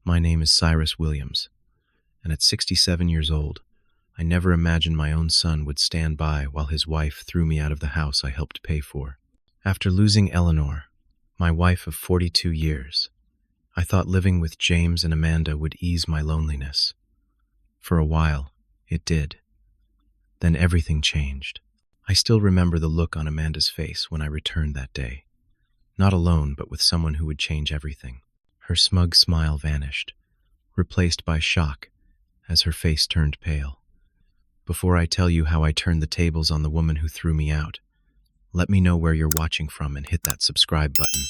My name is Cyrus Williams, and at 67 years old, I never imagined my own son would stand by while his wife threw me out of the house I helped pay for. After losing Eleanor, my wife of 42 years, I thought living with James and Amanda would ease my loneliness. For a while, it did. Then everything changed. I still remember the look on Amanda's face when I returned that day. Not alone, but with someone who would change everything. Her smug smile vanished, replaced by shock as her face turned pale. Before I tell you how I turned the tables on the woman who threw me out, let me know where you're watching from and hit that subscribe button.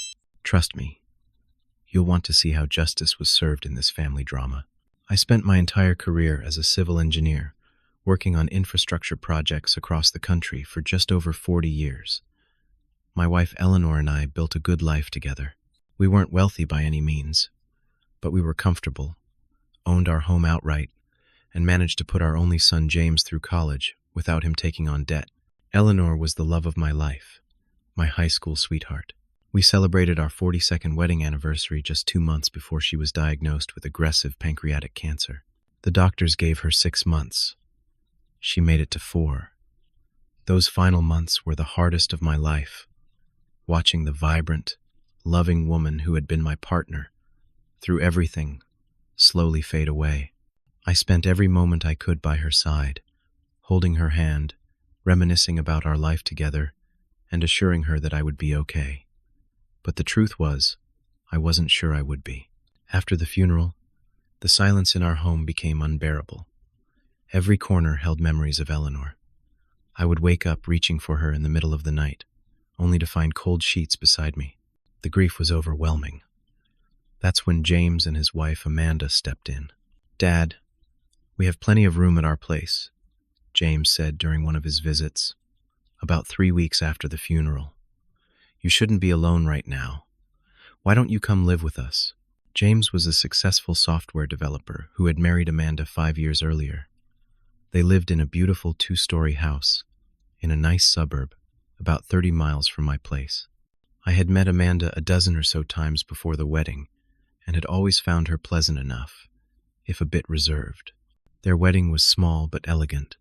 Trust me, you'll want to see how justice was served in this family drama. I spent my entire career as a civil engineer, working on infrastructure projects across the country for just over 40 years. My wife Eleanor and I built a good life together. We weren't wealthy by any means, but we were comfortable, owned our home outright, and managed to put our only son James through college without him taking on debt. Eleanor was the love of my life, my high school sweetheart. We celebrated our 42nd wedding anniversary just 2 months before she was diagnosed with aggressive pancreatic cancer. The doctors gave her 6 months. She made it to 4. Those final months were the hardest of my life, watching the vibrant, loving woman who had been my partner through everything slowly fade away. I spent every moment I could by her side, holding her hand, reminiscing about our life together, and assuring her that I would be okay. But the truth was, I wasn't sure I would be. After the funeral, the silence in our home became unbearable. Every corner held memories of Eleanor. I would wake up reaching for her in the middle of the night, only to find cold sheets beside me. The grief was overwhelming. That's when James and his wife Amanda stepped in. "Dad, we have plenty of room at our place," James said during one of his visits, about 3 weeks after the funeral. "You shouldn't be alone right now. Why don't you come live with us?" James was a successful software developer who had married Amanda 5 years earlier. They lived in a beautiful 2-story house in a nice suburb about 30 miles from my place. I had met Amanda a dozen or so times before the wedding and had always found her pleasant enough, if a bit reserved. Their wedding was small but elegant,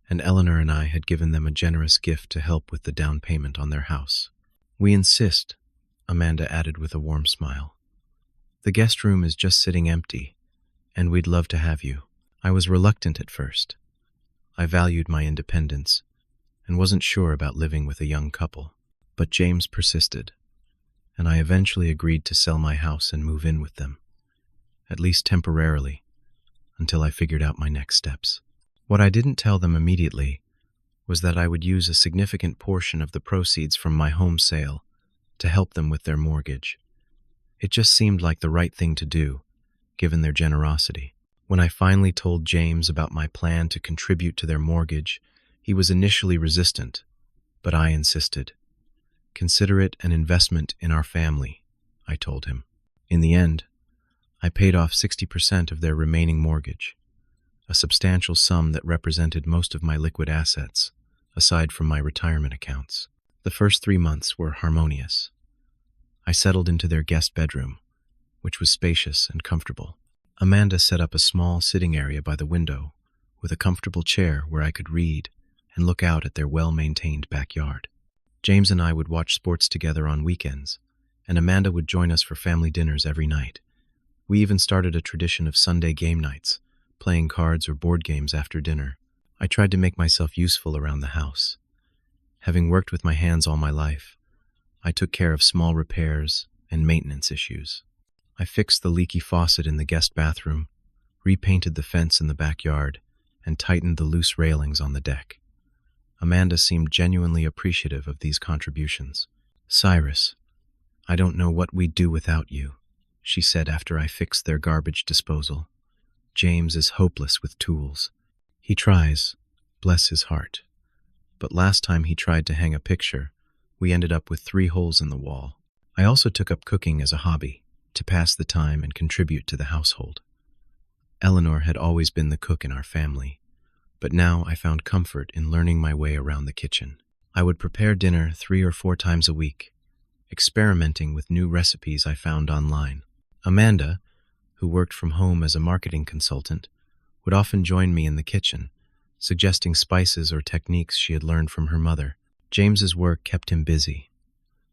and Eleanor and I had given them a generous gift to help with the down payment on their house. "We insist," Amanda added with a warm smile. "The guest room is just sitting empty, and we'd love to have you." I was reluctant at first. I valued my independence and wasn't sure about living with a young couple. But James persisted, and I eventually agreed to sell my house and move in with them, at least temporarily, until I figured out my next steps. What I didn't tell them immediately was that I would use a significant portion of the proceeds from my home sale to help them with their mortgage. It just seemed like the right thing to do, given their generosity. When I finally told James about my plan to contribute to their mortgage, he was initially resistant, but I insisted. "Consider it an investment in our family," I told him. In the end, I paid off 60% of their remaining mortgage, a substantial sum that represented most of my liquid assets, aside from my retirement accounts. The first 3 months were harmonious. I settled into their guest bedroom, which was spacious and comfortable. Amanda set up a small sitting area by the window, with a comfortable chair where I could read and look out at their well-maintained backyard. James and I would watch sports together on weekends, and Amanda would join us for family dinners every night. We even started a tradition of Sunday game nights, playing cards or board games after dinner. I tried to make myself useful around the house. Having worked with my hands all my life, I took care of small repairs and maintenance issues. I fixed the leaky faucet in the guest bathroom, repainted the fence in the backyard, and tightened the loose railings on the deck. Amanda seemed genuinely appreciative of these contributions. "Cyrus, I don't know what we'd do without you," she said after I fixed their garbage disposal. "James is hopeless with tools. He tries, bless his heart. But last time he tried to hang a picture, we ended up with 3 holes in the wall." I also took up cooking as a hobby, to pass the time and contribute to the household. Eleanor had always been the cook in our family, but now I found comfort in learning my way around the kitchen. I would prepare dinner 3 or 4 times a week, experimenting with new recipes I found online. Amanda, who who worked from home as a marketing consultant, would often join me in the kitchen, suggesting spices or techniques she had learned from her mother. James's work kept him busy,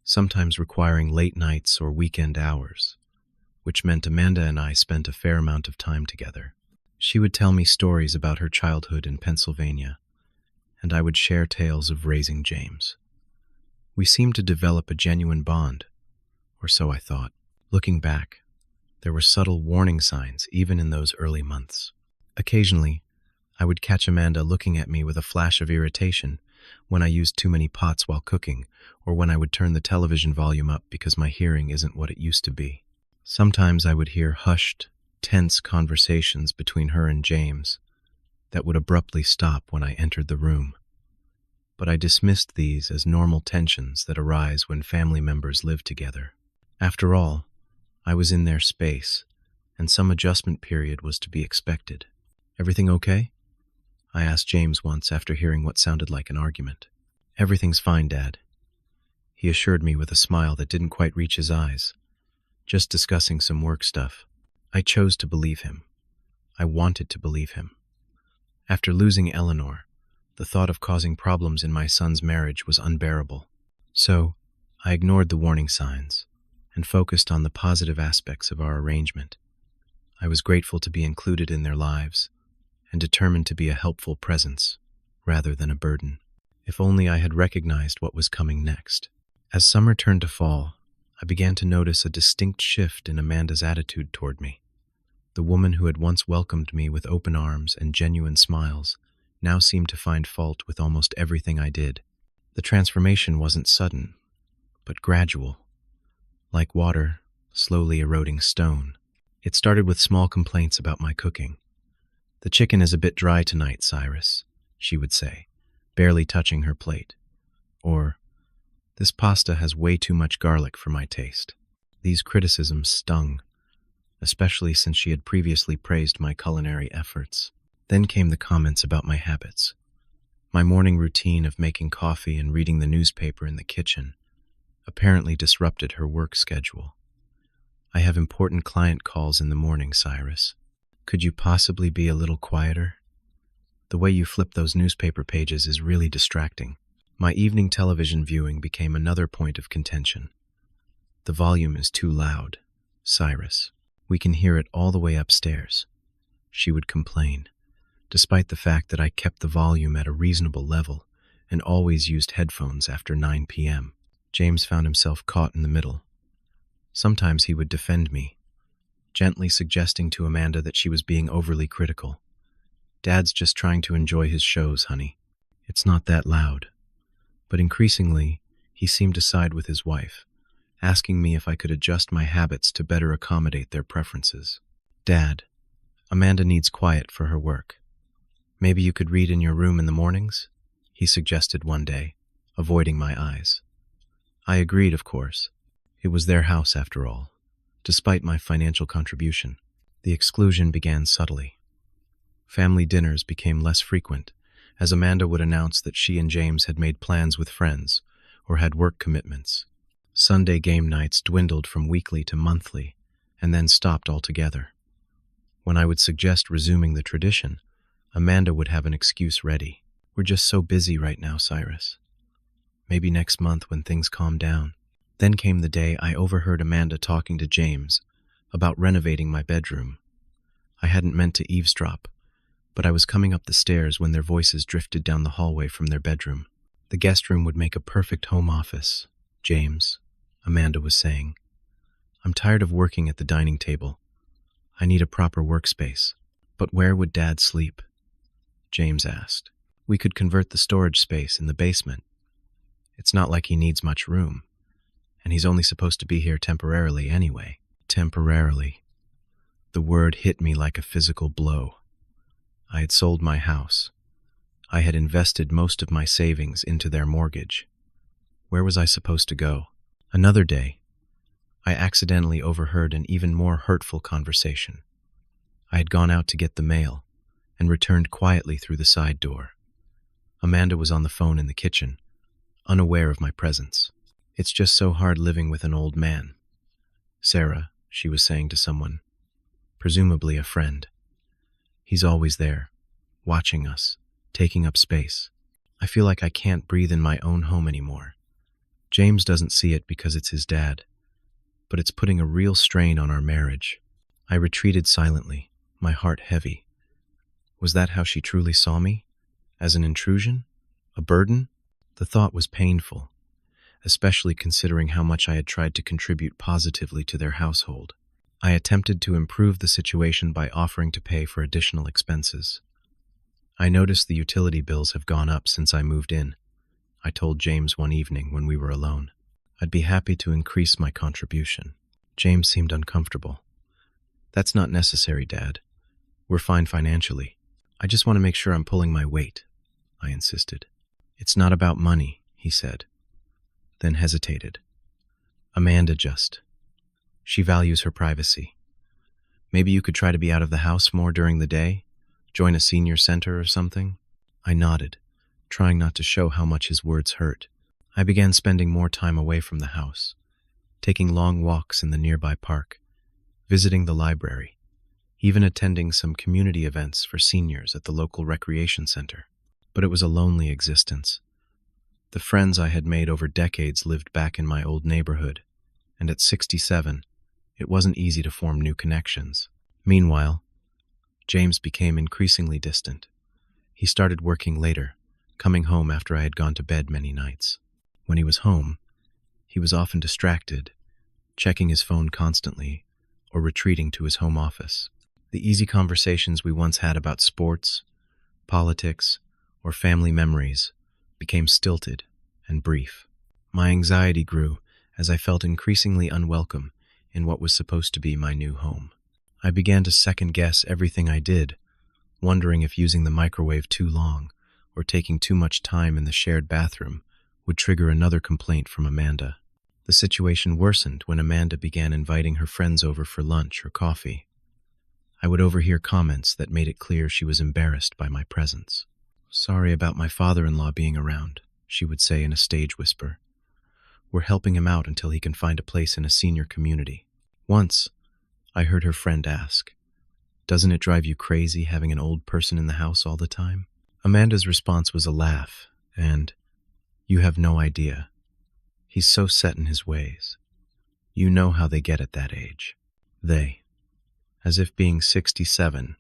sometimes requiring late nights or weekend hours, which meant Amanda and I spent a fair amount of time together. She would tell me stories about her childhood in Pennsylvania, and I would share tales of raising James. We seemed to develop a genuine bond, or so I thought. Looking back, there were subtle warning signs even in those early months. Occasionally, I would catch Amanda looking at me with a flash of irritation when I used too many pots while cooking, or when I would turn the television volume up because my hearing isn't what it used to be. Sometimes I would hear hushed, tense conversations between her and James that would abruptly stop when I entered the room. But I dismissed these as normal tensions that arise when family members live together. After all, I was in their space, and some adjustment period was to be expected. "Everything okay?" I asked James once after hearing what sounded like an argument. "Everything's fine, Dad," he assured me with a smile that didn't quite reach his eyes. "Just discussing some work stuff." I chose to believe him. I wanted to believe him. After losing Eleanor, the thought of causing problems in my son's marriage was unbearable. So, I ignored the warning signs and focused on the positive aspects of our arrangement. I was grateful to be included in their lives and determined to be a helpful presence rather than a burden. If only I had recognized what was coming next. As summer turned to fall, I began to notice a distinct shift in Amanda's attitude toward me. The woman who had once welcomed me with open arms and genuine smiles now seemed to find fault with almost everything I did. The transformation wasn't sudden, but gradual, like water slowly eroding stone. It started with small complaints about my cooking. "The chicken is a bit dry tonight, Cyrus," she would say, barely touching her plate. Or, "This pasta has way too much garlic for my taste." These criticisms stung, especially since she had previously praised my culinary efforts. Then came the comments about my habits. My morning routine of making coffee and reading the newspaper in the kitchen apparently disrupted her work schedule. "I have important client calls in the morning, Cyrus. Could you possibly be a little quieter? The way you flip those newspaper pages is really distracting." My evening television viewing became another point of contention. "The volume is too loud, Cyrus. We can hear it all the way upstairs," she would complain, despite the fact that I kept the volume at a reasonable level and always used headphones after 9 p.m. James found himself caught in the middle. Sometimes he would defend me, gently suggesting to Amanda that she was being overly critical. "Dad's just trying to enjoy his shows, honey. It's not that loud." But increasingly, he seemed to side with his wife, asking me if I could adjust my habits to better accommodate their preferences. "Dad, Amanda needs quiet for her work. Maybe you could read in your room in the mornings?" he suggested one day, avoiding my eyes. I agreed, of course. It was their house after all. Despite my financial contribution, the exclusion began subtly. Family dinners became less frequent, as Amanda would announce that she and James had made plans with friends or had work commitments. Sunday game nights dwindled from weekly to monthly, and then stopped altogether. When I would suggest resuming the tradition, Amanda would have an excuse ready. "We're just so busy right now, Cyrus. Maybe next month when things calm down." Then came the day I overheard Amanda talking to James about renovating my bedroom. I hadn't meant to eavesdrop, but I was coming up the stairs when their voices drifted down the hallway from their bedroom. "The guest room would make a perfect home office, James," Amanda was saying. "I'm tired of working at the dining table. I need a proper workspace." "But where would Dad sleep?" James asked. "We could convert the storage space in the basement. It's not like he needs much room, and he's only supposed to be here temporarily anyway." Temporarily. The word hit me like a physical blow. I had sold my house. I had invested most of my savings into their mortgage. Where was I supposed to go? Another day, I accidentally overheard an even more hurtful conversation. I had gone out to get the mail and returned quietly through the side door. Amanda was on the phone in the kitchen, unaware of my presence. "It's just so hard living with an old man, Sarah," she was saying to someone. presumably a friend. He's always there, watching us, taking up space. I feel like I can't breathe in my own home anymore. James doesn't see it because it's his dad, but it's putting a real strain on our marriage. I retreated silently, my heart heavy. Was that how she truly saw me? As an intrusion? A burden? The thought was painful, especially considering how much I had tried to contribute positively to their household. I attempted to improve the situation by offering to pay for additional expenses. I noticed the utility bills have gone up since I moved in, I told James one evening when we were alone. I'd be happy to increase my contribution. James seemed uncomfortable. That's not necessary, Dad. We're fine financially. I just want to make sure I'm pulling my weight, I insisted. It's not about money, he said, then hesitated. Amanda just. She values her privacy. Maybe you could try to be out of the house more during the day? Join a senior center or something? I nodded, trying not to show how much his words hurt. I began spending more time away from the house, taking long walks in the nearby park, visiting the library, even attending some community events for seniors at the local recreation center. But it was a lonely existence. The friends I had made over decades lived back in my old neighborhood, and at 67, it wasn't easy to form new connections. Meanwhile, James became increasingly distant. He started working later, coming home after I had gone to bed many nights. When he was home, he was often distracted, checking his phone constantly, or retreating to his home office. The easy conversations we once had about sports, politics, or family memories became stilted and brief. My anxiety grew as I felt increasingly unwelcome in what was supposed to be my new home. I began to second-guess everything I did, wondering if using the microwave too long or taking too much time in the shared bathroom would trigger another complaint from Amanda. The situation worsened when Amanda began inviting her friends over for lunch or coffee. I would overhear comments that made it clear she was embarrassed by my presence. "Sorry about my father-in-law being around," she would say in a stage whisper. "We're helping him out until he can find a place in a senior community." Once, I heard her friend ask, "Doesn't it drive you crazy having an old person in the house all the time?" Amanda's response was a laugh, and, "You have no idea. He's so set in his ways. You know how they get at that age." They, as if being 67,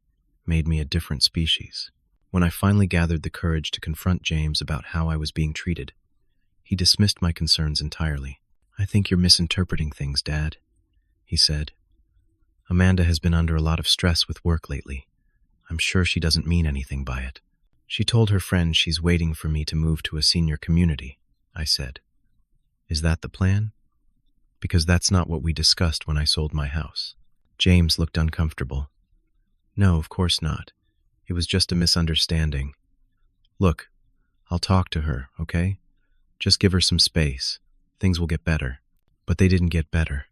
made me a different species. When I finally gathered the courage to confront James about how I was being treated, he dismissed my concerns entirely. "I think you're misinterpreting things, Dad," he said. "Amanda has been under a lot of stress with work lately. I'm sure she doesn't mean anything by it. She told her friend she's waiting for me to move to a senior community," I said. "Is that the plan? Because that's not what we discussed when I sold my house." James looked uncomfortable. "No, of course not. It was just a misunderstanding. Look, I'll talk to her, okay? Just give her some space. Things will get better." But they didn't get better.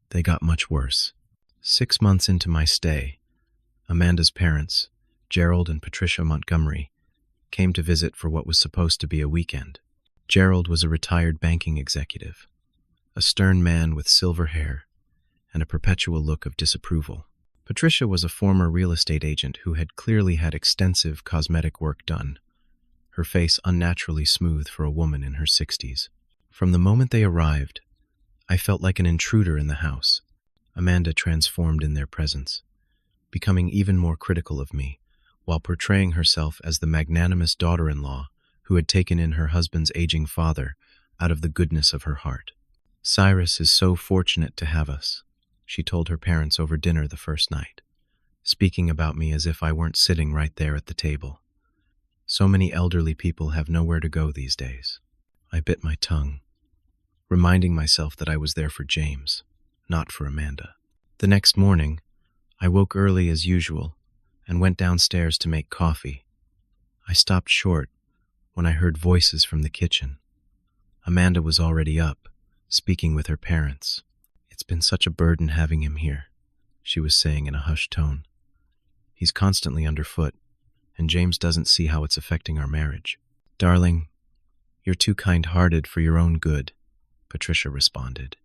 They got much worse. 6 months into my stay, Amanda's parents, Gerald and Patricia Montgomery, came to visit for what was supposed to be a weekend. Gerald was a retired banking executive, a stern man with silver hair and a perpetual look of disapproval. Patricia was a former real estate agent who had clearly had extensive cosmetic work done, her face unnaturally smooth for a woman in her 60s. From the moment they arrived, I felt like an intruder in the house. Amanda transformed in their presence, becoming even more critical of me, while portraying herself as the magnanimous daughter-in-law who had taken in her husband's aging father out of the goodness of her heart. "Cyrus is so fortunate to have us," she told her parents over dinner the first night, speaking about me as if I weren't sitting right there at the table. "So many elderly people have nowhere to go these days." I bit my tongue, reminding myself that I was there for James, not for Amanda. The next morning, I woke early as usual and went downstairs to make coffee. I stopped short when I heard voices from the kitchen. Amanda was already up, speaking with her parents. "It's been such a burden having him here," she was saying in a hushed tone. "He's constantly underfoot, and James doesn't see how it's affecting our marriage." "Darling, you're too kind-hearted for your own good," Patricia responded.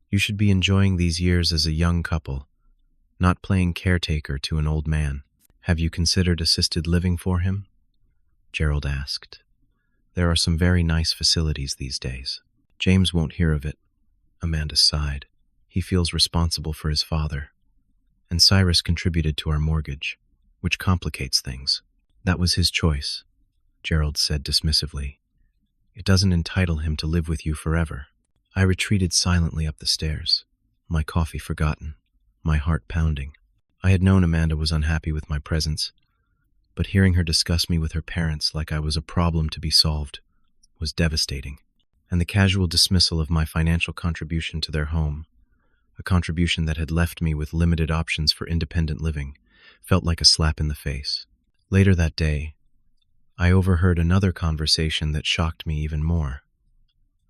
"You should be enjoying these years as a young couple, not playing caretaker to an old man. Have you considered assisted living for him? Gerald asked. There are some very nice facilities these days. James won't hear of it. Amanda sighed. He feels responsible for his father. And Cyrus contributed to our mortgage, which complicates things. That was his choice, Gerald said dismissively. It doesn't entitle him to live with you forever. I retreated silently up the stairs, my coffee forgotten, my heart pounding. I had known Amanda was unhappy with my presence, but hearing her discuss me with her parents like I was a problem to be solved was devastating. And the casual dismissal of my financial contribution to their home, a contribution that had left me with limited options for independent living, felt like a slap in the face. Later that day, I overheard another conversation that shocked me even more.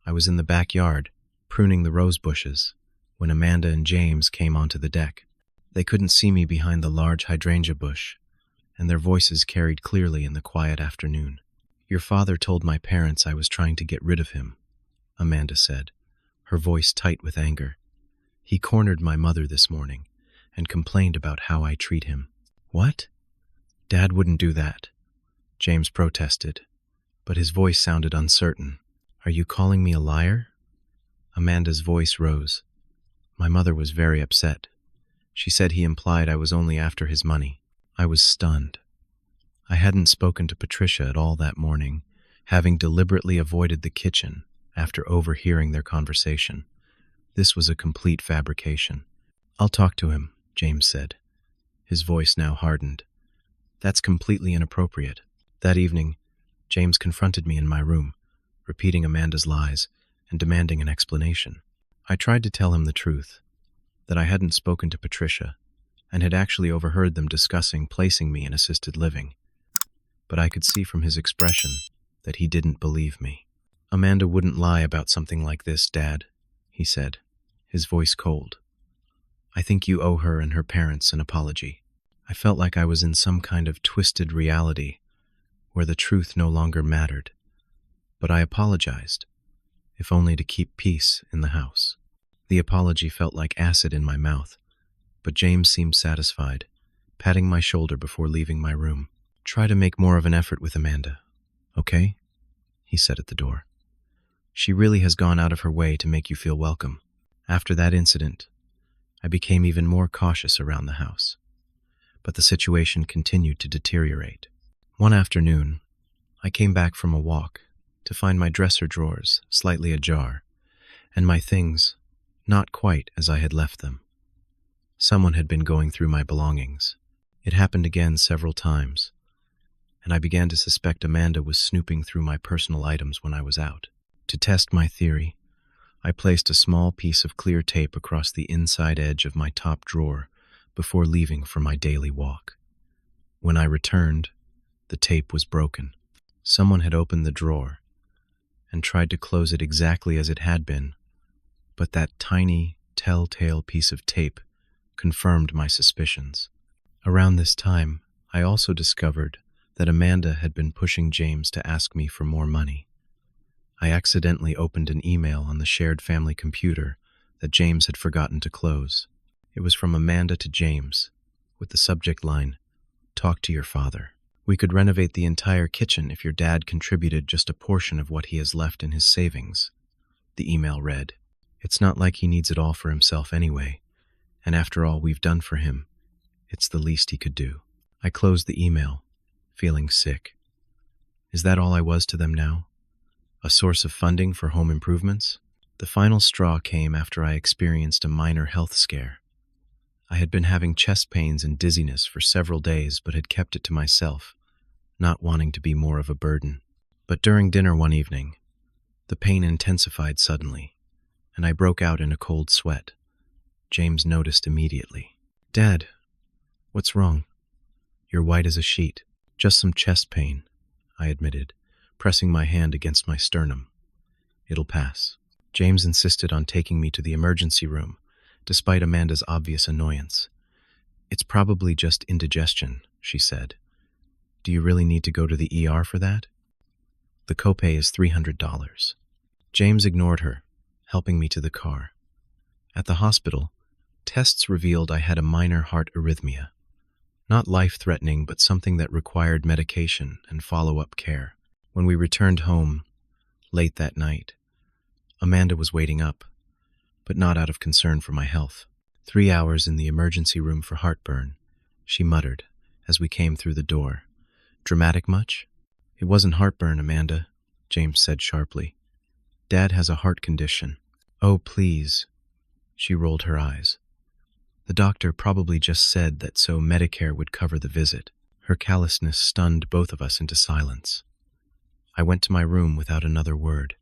I was in the backyard, pruning the rose bushes, when Amanda and James came onto the deck. They couldn't see me behind the large hydrangea bush, and their voices carried clearly in the quiet afternoon. Your father told my parents I was trying to get rid of him, Amanda said, her voice tight with anger. He cornered my mother this morning and complained about how I treat him. What? Dad wouldn't do that, James protested, but his voice sounded uncertain. Are you calling me a liar? Amanda's voice rose. My mother was very upset. She said he implied I was only after his money. I was stunned. I hadn't spoken to Patricia at all that morning, having deliberately avoided the kitchen after overhearing their conversation. This was a complete fabrication. I'll talk to him, James said. His voice now hardened. That's completely inappropriate. That evening, James confronted me in my room, repeating Amanda's lies and demanding an explanation. I tried to tell him the truth, that I hadn't spoken to Patricia and had actually overheard them discussing placing me in assisted living. But I could see from his expression that he didn't believe me. Amanda wouldn't lie about something like this, Dad, he said, his voice cold. I think you owe her and her parents an apology. I felt like I was in some kind of twisted reality where the truth no longer mattered. But I apologized, if only to keep peace in the house. The apology felt like acid in my mouth, but James seemed satisfied, patting my shoulder before leaving my room. Try to make more of an effort with Amanda, okay? He said at the door. She really has gone out of her way to make you feel welcome. After that incident, I became even more cautious around the house. But the situation continued to deteriorate. One afternoon, I came back from a walk to find my dresser drawers slightly ajar, and my things not quite as I had left them. Someone had been going through my belongings. It happened again several times, and I began to suspect Amanda was snooping through my personal items when I was out. To test my theory, I placed a small piece of clear tape across the inside edge of my top drawer before leaving for my daily walk. When I returned, the tape was broken. Someone had opened the drawer and tried to close it exactly as it had been, but that tiny, telltale piece of tape confirmed my suspicions. Around this time, I also discovered that Amanda had been pushing James to ask me for more money. I accidentally opened an email on the shared family computer that James had forgotten to close. It was from Amanda to James, with the subject line, "Talk to your father. We could renovate the entire kitchen if your dad contributed just a portion of what he has left in his savings." The email read, "It's not like he needs it all for himself anyway, and after all we've done for him, it's the least he could do." I closed the email, feeling sick. Is that all I was to them now? A source of funding for home improvements? The final straw came after I experienced a minor health scare. I had been having chest pains and dizziness for several days, but had kept it to myself, not wanting to be more of a burden. But during dinner one evening, the pain intensified suddenly, and I broke out in a cold sweat. James noticed immediately. "Dad, what's wrong? You're white as a sheet." "Just some chest pain," I admitted, pressing my hand against my sternum. "It'll pass." James insisted on taking me to the emergency room, despite Amanda's obvious annoyance. "It's probably just indigestion," she said. "Do you really need to go to the ER for that? The copay is $300. James ignored her, helping me to the car. At the hospital, Tests revealed I had a minor heart arrhythmia. Not life-threatening, but something that required medication and follow-up care. When we returned home, late that night, Amanda was waiting up, but not out of concern for my health. 3 hours in the emergency room for heartburn, she muttered as we came through the door. Dramatic much? It wasn't heartburn, Amanda, James said sharply. Dad has a heart condition. Oh, please. She rolled her eyes. The doctor probably just said that so Medicare would cover the visit. Her callousness stunned both of us into silence. I went to my room without another word,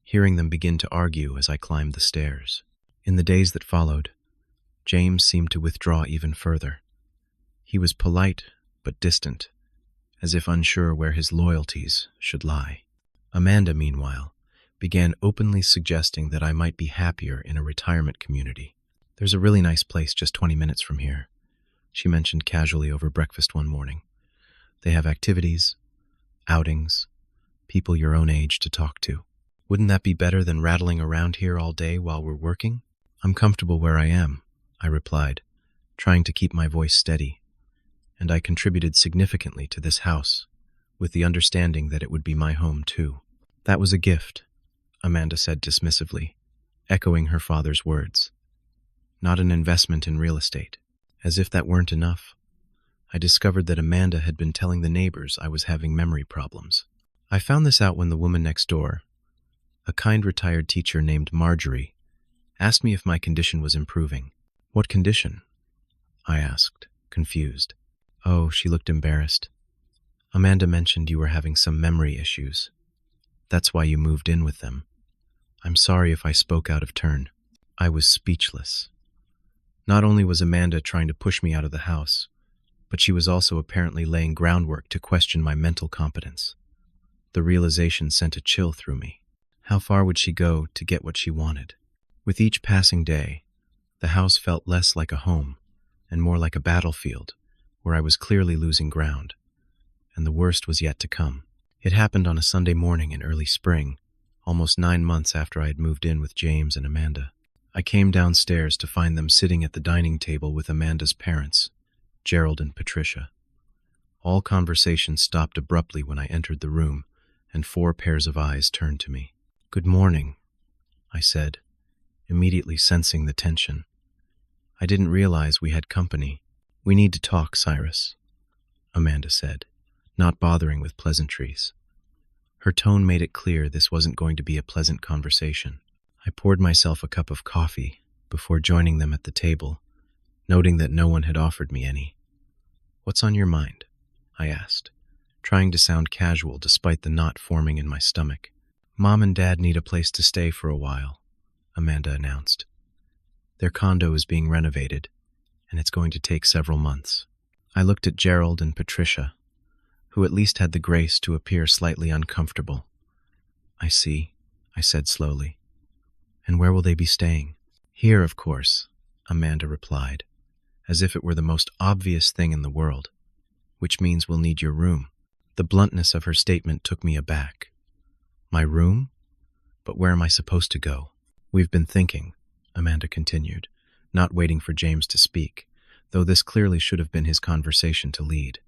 hearing them begin to argue as I climbed the stairs. In the days that followed, James seemed to withdraw even further. He was polite but distant, as if unsure where his loyalties should lie. Amanda, meanwhile, began openly suggesting that I might be happier in a retirement community. There's a really nice place just 20 minutes from here, she mentioned casually over breakfast one morning. They have activities, outings, people your own age to talk to. Wouldn't that be better than rattling around here all day while we're working? I'm comfortable where I am, I replied, trying to keep my voice steady. And I contributed significantly to this house, with the understanding that it would be my home too. That was a gift, Amanda said dismissively, echoing her father's words. Not an investment in real estate. As if that weren't enough, I discovered that Amanda had been telling the neighbors I was having memory problems. I found this out when the woman next door, a kind retired teacher named Marjorie, asked me if my condition was improving. What condition? I asked, confused. Oh, she looked embarrassed. Amanda mentioned you were having some memory issues. That's why you moved in with them. I'm sorry if I spoke out of turn. I was speechless. Not only was Amanda trying to push me out of the house, but she was also apparently laying groundwork to question my mental competence. The realization sent a chill through me. How far would she go to get what she wanted? With each passing day, the house felt less like a home and more like a battlefield where I was clearly losing ground, and the worst was yet to come. It happened on a Sunday morning in early spring, almost 9 months after I had moved in with James and Amanda. I came downstairs to find them sitting at the dining table with Amanda's parents, Gerald and Patricia. All conversation stopped abruptly when I entered the room, and 4 pairs of eyes turned to me. Good morning, I said, immediately sensing the tension. I didn't realize we had company. We need to talk, Cyrus, Amanda said, not bothering with pleasantries. Her tone made it clear this wasn't going to be a pleasant conversation. I poured myself a cup of coffee before joining them at the table, noting that no one had offered me any. What's on your mind? I asked, trying to sound casual despite the knot forming in my stomach. Mom and Dad need a place to stay for a while, Amanda announced. Their condo is being renovated, and it's going to take several months. I looked at Gerald and Patricia, who at least had the grace to appear slightly uncomfortable. I see, I said slowly. And where will they be staying? Here, of course, Amanda replied, as if it were the most obvious thing in the world, which means we'll need your room. The bluntness of her statement took me aback. My room? But where am I supposed to go? We've been thinking, Amanda continued, not waiting for James to speak, though this clearly should have been his conversation to lead.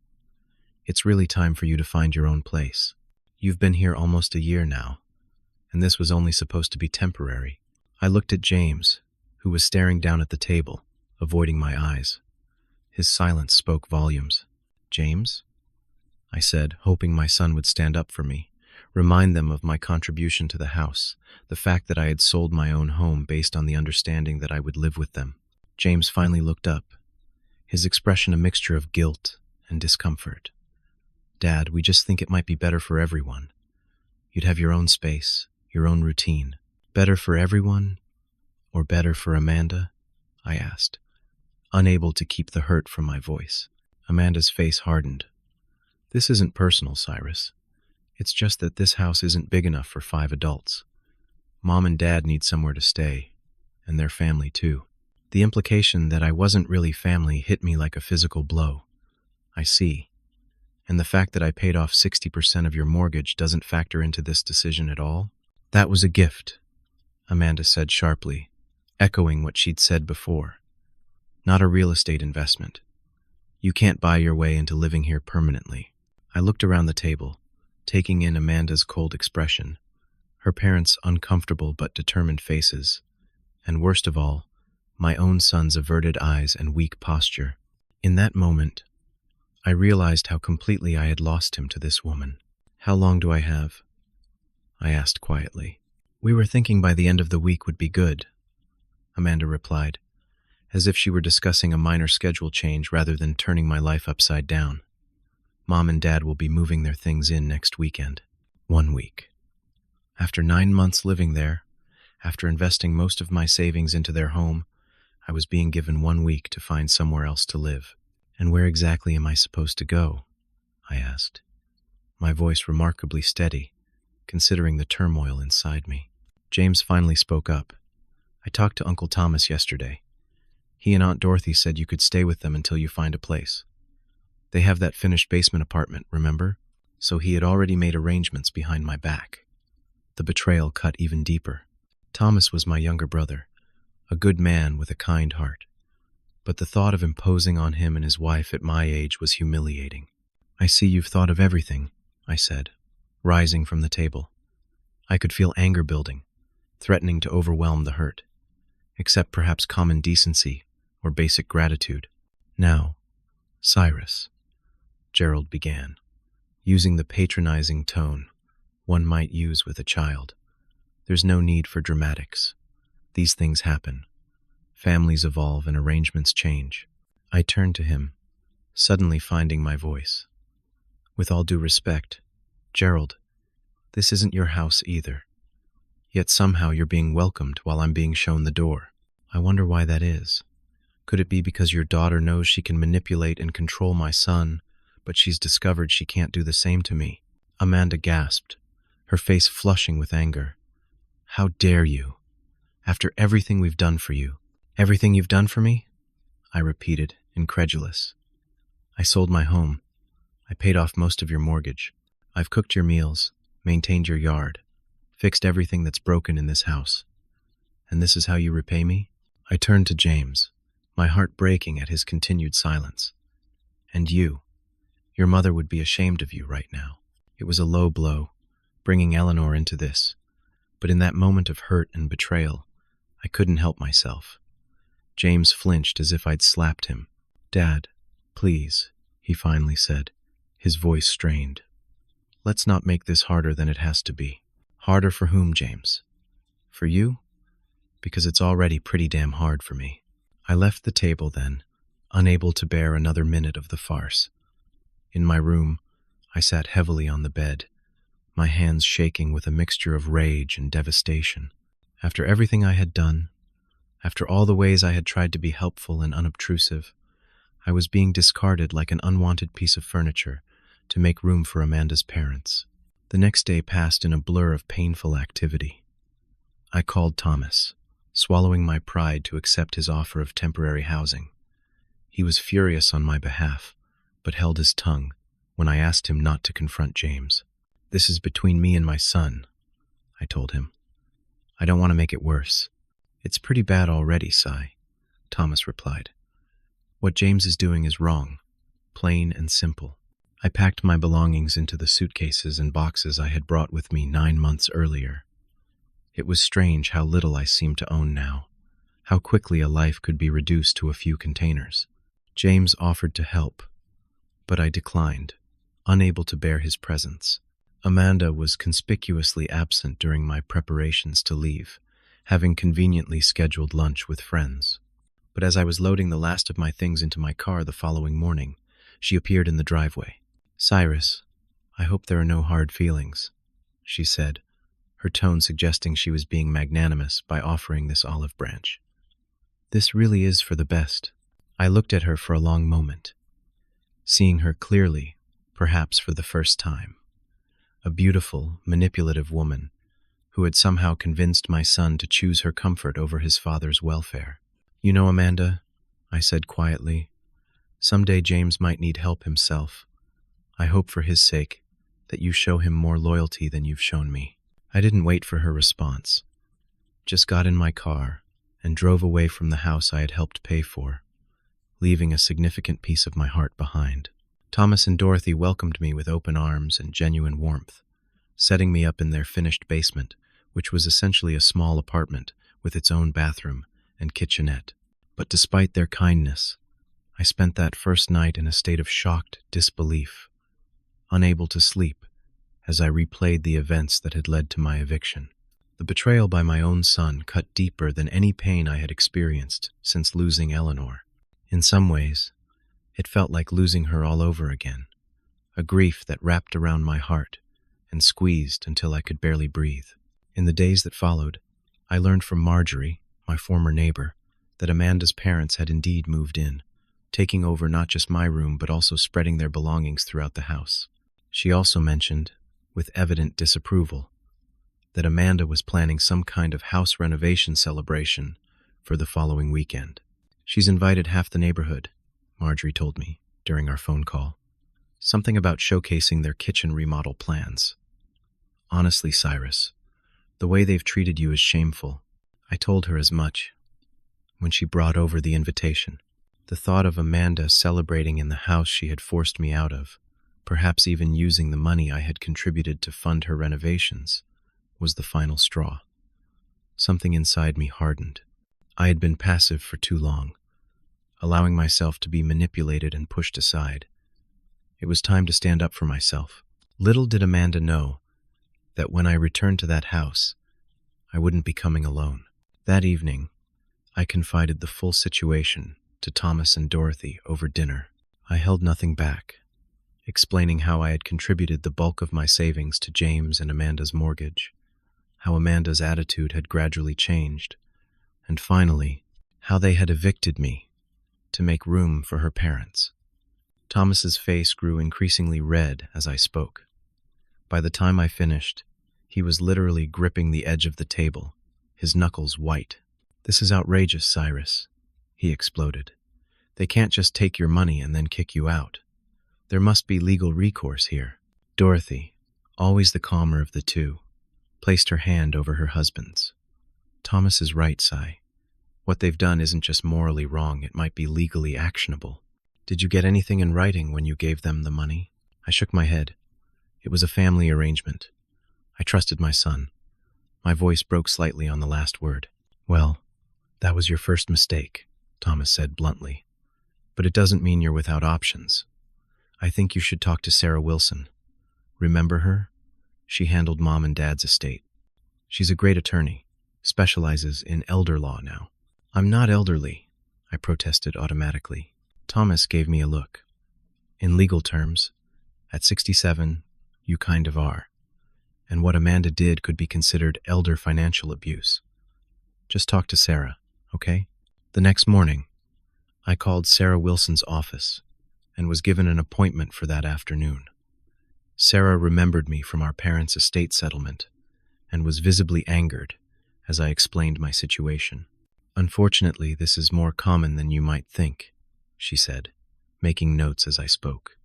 It's really time for you to find your own place. You've been here almost a year now, and this was only supposed to be temporary. I looked at James, who was staring down at the table, avoiding my eyes. His silence spoke volumes. James? I said, hoping my son would stand up for me, remind them of my contribution to the house, the fact that I had sold my own home based on the understanding that I would live with them. James finally looked up, his expression a mixture of guilt and discomfort. Dad, we just think it might be better for everyone. You'd have your own space, your own routine. Better for everyone, or better for Amanda? I asked, unable to keep the hurt from my voice. Amanda's face hardened. This isn't personal, Cyrus. It's just that this house isn't big enough for 5 adults. Mom and Dad need somewhere to stay, and their family too. The implication that I wasn't really family hit me like a physical blow. I see. And the fact that I paid off 60% of your mortgage doesn't factor into this decision at all? That was a gift, Amanda said sharply, echoing what she'd said before. not a real estate investment. You can't buy your way into living here permanently. I looked around the table, taking in Amanda's cold expression, her parents' uncomfortable but determined faces, and worst of all, my own son's averted eyes and weak posture. In that moment, I realized how completely I had lost him to this woman. "How long do I have?" I asked quietly. "We were thinking by the end of the week would be good," Amanda replied, as if she were discussing a minor schedule change rather than turning my life upside down. "Mom and Dad will be moving their things in next weekend." 1 week. After 9 months living there, after investing most of my savings into their home, I was being given 1 week to find somewhere else to live. "And where exactly am I supposed to go?" I asked, my voice remarkably steady, considering the turmoil inside me. James finally spoke up. "I talked to Uncle Thomas yesterday. He and Aunt Dorothy said you could stay with them until you find a place. They have that finished basement apartment, remember? So he had already made arrangements behind my back." The betrayal cut even deeper. Thomas was my younger brother, a good man with a kind heart. But the thought of imposing on him and his wife at my age was humiliating. "I see you've thought of everything," I said, rising from the table. I could feel anger building, threatening to overwhelm the hurt, except perhaps common decency or basic gratitude. "Now, Cyrus," Gerald began, using the patronizing tone one might use with a child. "There's no need for dramatics. These things happen. Families evolve and arrangements change." I turned to him, suddenly finding my voice. "With all due respect, Gerald, this isn't your house either. Yet somehow you're being welcomed while I'm being shown the door. I wonder why that is. Could it be because your daughter knows she can manipulate and control my son, but she's discovered she can't do the same to me?" Amanda gasped, her face flushing with anger. "How dare you? After everything we've done for you." "Everything you've done for me?" I repeated, incredulous. "I sold my home. I paid off most of your mortgage. I've cooked your meals, maintained your yard, fixed everything that's broken in this house. And this is how you repay me?" I turned to James, my heart breaking at his continued silence. "And you? Your mother would be ashamed of you right now." It was a low blow, bringing Eleanor into this. But in that moment of hurt and betrayal, I couldn't help myself. James flinched as if I'd slapped him. "Dad, please," he finally said, his voice strained. "Let's not make this harder than it has to be." "Harder for whom, James? For you? Because it's already pretty damn hard for me." I left the table then, unable to bear another minute of the farce. In my room, I sat heavily on the bed, my hands shaking with a mixture of rage and devastation. After everything I had done, after all the ways I had tried to be helpful and unobtrusive, I was being discarded like an unwanted piece of furniture to make room for Amanda's parents. The next day passed in a blur of painful activity. I called Thomas, swallowing my pride to accept his offer of temporary housing. He was furious on my behalf, but held his tongue when I asked him not to confront James. "This is between me and my son," I told him. "I don't want to make it worse." "It's pretty bad already, Cy," Thomas replied. "What James is doing is wrong, plain and simple." I packed my belongings into the suitcases and boxes I had brought with me 9 months earlier. It was strange how little I seemed to own now, how quickly a life could be reduced to a few containers. James offered to help, but I declined, unable to bear his presence. Amanda was conspicuously absent during my preparations to leave, having conveniently scheduled lunch with friends. But as I was loading the last of my things into my car the following morning, she appeared in the driveway. "Cyrus, I hope there are no hard feelings," she said, her tone suggesting she was being magnanimous by offering this olive branch. "This really is for the best." I looked at her for a long moment, seeing her clearly, perhaps for the first time. A beautiful, manipulative woman who had somehow convinced my son to choose her comfort over his father's welfare. "You know, Amanda," I said quietly, "someday James might need help himself. I hope for his sake that you show him more loyalty than you've shown me." I didn't wait for her response, just got in my car and drove away from the house I had helped pay for. leaving a significant piece of my heart behind. Thomas and Dorothy welcomed me with open arms and genuine warmth, setting me up in their finished basement, which was essentially a small apartment with its own bathroom and kitchenette. But despite their kindness, I spent that first night in a state of shocked disbelief, unable to sleep as I replayed the events that had led to my eviction. The betrayal by my own son cut deeper than any pain I had experienced since losing Eleanor. In some ways, it felt like losing her all over again, a grief that wrapped around my heart and squeezed until I could barely breathe. In the days that followed, I learned from Marjorie, my former neighbor, that Amanda's parents had indeed moved in, taking over not just my room but also spreading their belongings throughout the house. She also mentioned, with evident disapproval, that Amanda was planning some kind of house renovation celebration for the following weekend. She's invited half the neighborhood, Marjorie told me during our phone call. Something about showcasing their kitchen remodel plans. Honestly, Cyrus, the way they've treated you is shameful. I told her as much when she brought over the invitation. The thought of Amanda celebrating in the house she had forced me out of, perhaps even using the money I had contributed to fund her renovations, was the final straw. Something inside me hardened. I had been passive for too long, allowing myself to be manipulated and pushed aside. It was time to stand up for myself. Little did Amanda know that when I returned to that house, I wouldn't be coming alone. That evening, I confided the full situation to Thomas and Dorothy over dinner. I held nothing back, explaining how I had contributed the bulk of my savings to James and Amanda's mortgage, how Amanda's attitude had gradually changed, and finally, how they had evicted me to make room for her parents. Thomas's face grew increasingly red as I spoke. By the time I finished, he was literally gripping the edge of the table, his knuckles white. "This is outrageous, Cyrus," he exploded. "They can't just take your money and then kick you out. There must be legal recourse here." Dorothy, always the calmer of the two, placed her hand over her husband's. "Thomas is right, Cy. What they've done isn't just morally wrong, it might be legally actionable. Did you get anything in writing when you gave them the money?" I shook my head. It was a family arrangement. I trusted my son. My voice broke slightly on the last word. "Well, that was your first mistake," Thomas said bluntly. "But it doesn't mean you're without options. I think you should talk to Sarah Wilson. Remember her? She handled Mom and Dad's estate. She's a great attorney, specializes in elder law now." "I'm not elderly," I protested automatically. Thomas gave me a look. "In legal terms, at 67, you kind of are. And what Amanda did could be considered elder financial abuse. Just talk to Sarah, okay?" The next morning, I called Sarah Wilson's office and was given an appointment for that afternoon. Sarah remembered me from our parents' estate settlement and was visibly angered as I explained my situation. "Unfortunately, this is more common than you might think," she said, making notes as I spoke.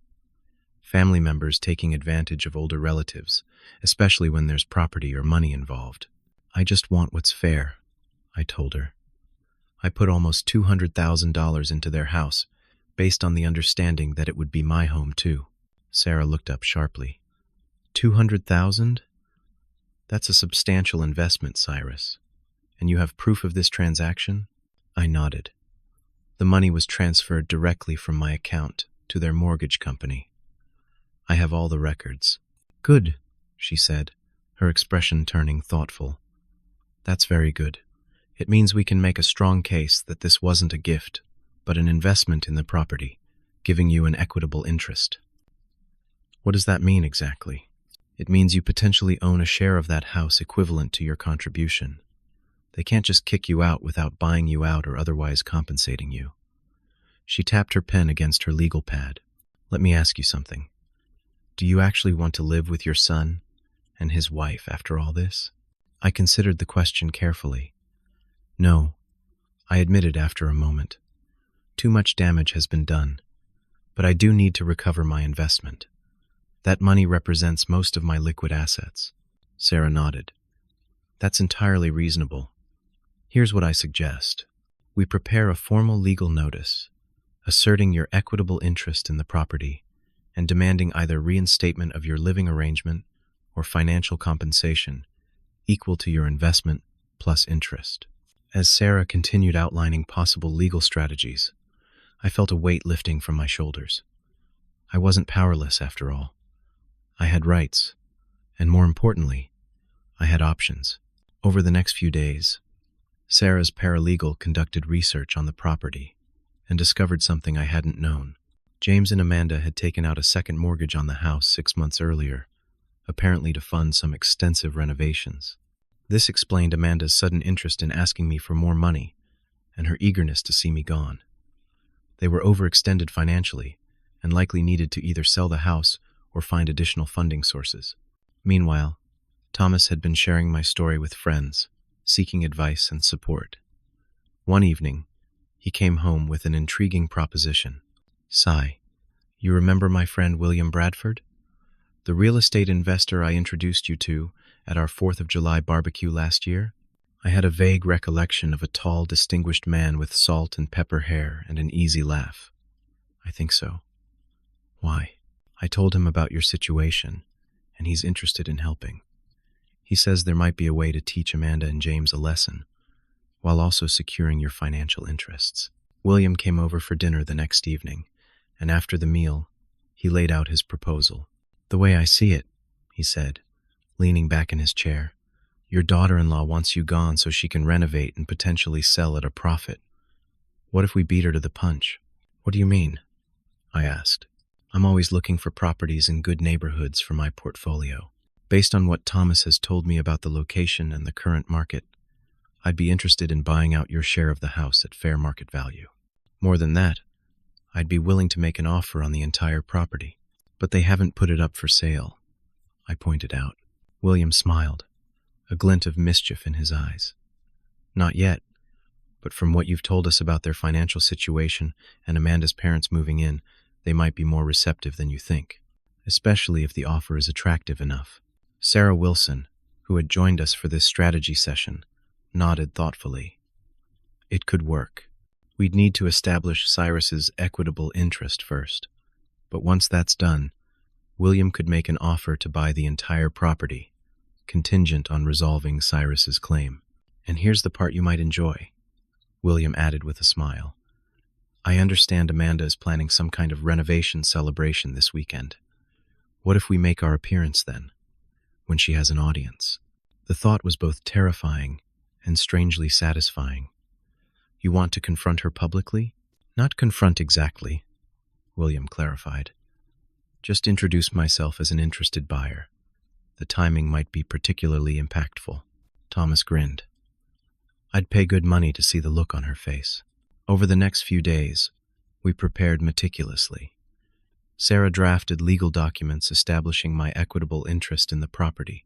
"Family members taking advantage of older relatives, especially when there's property or money involved." "I just want what's fair," I told her. "I put almost $200,000 into their house, based on the understanding that it would be my home too." Sarah looked up sharply. "200,000? That's a substantial investment, Cyrus. And you have proof of this transaction?" I nodded. The money was transferred directly from my account to their mortgage company. "I have all the records." "Good," she said, her expression turning thoughtful. "That's very good. It means we can make a strong case that this wasn't a gift, but an investment in the property, giving you an equitable interest." "What does that mean exactly?" "It means you potentially own a share of that house equivalent to your contribution. They can't just kick you out without buying you out or otherwise compensating you." She tapped her pen against her legal pad. "Let me ask you something. Do you actually want to live with your son and his wife after all this?" I considered the question carefully. "No," I admitted after a moment. "Too much damage has been done, but I do need to recover my investment. That money represents most of my liquid assets." Sarah nodded. "That's entirely reasonable. Here's what I suggest. We prepare a formal legal notice, asserting your equitable interest in the property and demanding either reinstatement of your living arrangement or financial compensation equal to your investment plus interest. As Sarah continued outlining possible legal strategies, I felt a weight lifting from my shoulders. I wasn't powerless after all. I had rights, and more importantly, I had options. Over the next few days, Sarah's paralegal conducted research on the property and discovered something I hadn't known. James and Amanda had taken out a second mortgage on the house 6 months earlier, apparently to fund some extensive renovations. This explained Amanda's sudden interest in asking me for more money and her eagerness to see me gone. They were overextended financially and likely needed to either sell the house or find additional funding sources. Meanwhile, Thomas had been sharing my story with friends, seeking advice and support. One evening, he came home with an intriguing proposition. "Cy, you remember my friend William Bradford? The real estate investor I introduced you to at our 4th of July barbecue last year?" I had a vague recollection of a tall, distinguished man with salt and pepper hair and an easy laugh. "I think so." "Why?" "I told him about your situation, and he's interested in helping. He says there might be a way to teach Amanda and James a lesson, while also securing your financial interests." William came over for dinner the next evening, and after the meal, he laid out his proposal. "The way I see it," he said, leaning back in his chair, "your daughter-in-law wants you gone so she can renovate and potentially sell at a profit. What if we beat her to the punch?" "What do you mean?" I asked. "I'm always looking for properties in good neighborhoods for my portfolio. Based on what Thomas has told me about the location and the current market, I'd be interested in buying out your share of the house at fair market value. More than that, I'd be willing to make an offer on the entire property." "But they haven't put it up for sale," I pointed out. William smiled, a glint of mischief in his eyes. "Not yet, but from what you've told us about their financial situation and Amanda's parents moving in, they might be more receptive than you think, especially if the offer is attractive enough." Sarah Wilson, who had joined us for this strategy session, nodded thoughtfully. "It could work. We'd need to establish Cyrus's equitable interest first, but once that's done, William could make an offer to buy the entire property, contingent on resolving Cyrus's claim. And here's the part you might enjoy," William added with a smile. "I understand Amanda is planning some kind of renovation celebration this weekend. What if we make our appearance then, when she has an audience?" The thought was both terrifying and strangely satisfying. "You want to confront her publicly?" "Not confront exactly," William clarified. "Just introduce myself as an interested buyer. The timing might be particularly impactful." Thomas grinned. I'd pay good money to see the look on her face. Over the next few days, we prepared meticulously. Sarah drafted legal documents establishing my equitable interest in the property,